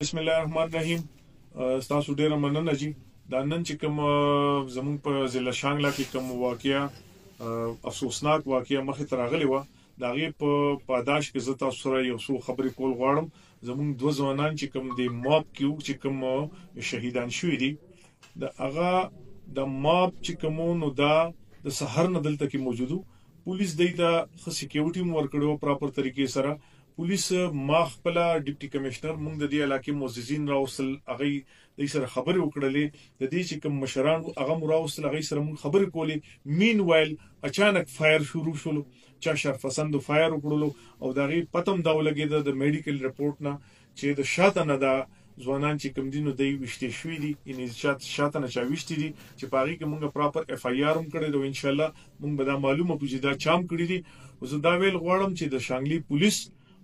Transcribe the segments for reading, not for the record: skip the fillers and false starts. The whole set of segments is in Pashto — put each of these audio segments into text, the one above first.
بسم الله الرحمن الرحیم. تاسو ډیره مننه جی. دا نن چې کوم زموږ په ضلع شانګله کې کوم واقعیا افسوسناک واقعیا مخې ته راغلی و، دا غي په پاداش کې زه تاسو سره یو څو خبرې کول غواړم. زموږ دوه ځوانان چې کوم د ماب کې چې کوم شهیدان شوي دي، د هغه د ماب چې کوم نو دا د سحر نه دلته کې موجودو. پولیس دایته خ سکیورټي مو ورکړو پراپر طریقې سره. پولیس ما خپل ډیپټي کمشنر موږ د دې علاقې موززین راوصل هغه د سره خبرې وکړلې، د دې چې کوم مشران هغه مراوصل هغه سره موږ خبرې کولې. مین وایل اچانک فایر شروع شول، چا شرفسند فایر وکړلو او دغه پتم دا ولګید د میډیکل رپورت نه چې د شاته نه دا ځوانان چې کوم دینو دی وشته شوې دي، ان شاته نه چا وشته دي چې پاري کې موږ پراپر اف آی آر هم کړی دی. ان شاء الله موږ به دا معلومه پوجي دا چام کړی دي. زه دا ویل غواړم چې د شانګلي پولیس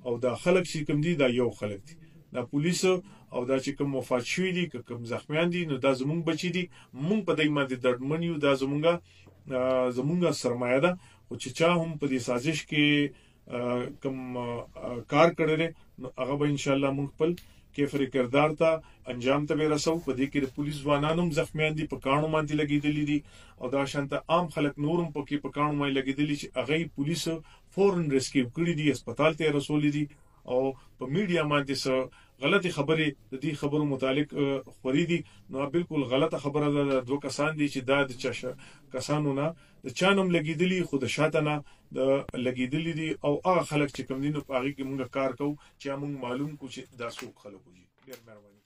او دا خلک چې کوم دي دا یو خلک دي، دا پولیس او دا چې کوم وفات شوي دي کوم زخمیان دي نو دا زمونږ بچي دي. مونږ په دای باندې دردمن یو، دا زمونږه سرمایه ده. او چې چا هم په دې سازش کې کوم کار کړی نو هغه به ان شاء الله مونږ خپل کیفر کردار ته انجام ته ورسو. په دې کې د پولیس ځوانانو زخمیان دي، په کانو باندې لګیدلې دي او دا شانته عام خلک نورم پکې په کانو باندې لګیدلې چې هغه پولیس فورن ریسکیو کړی دي، هسپتال ته رسولې دي. او په میډیا باندې غلطي خبرې د دې خبرو متعلق خوري دي. نو بالکل غلطه خبره ده. دوه کسان دي چې دا د کسانو نه د چانم لګیدلې، خو د شاته نه د لګیدلې دي او هغه خلک چې کوم دي نو په هغه کې موږ کار کوو چې موږ معلوم کو چې دا څوک خلک دي. ډیر مهرباني.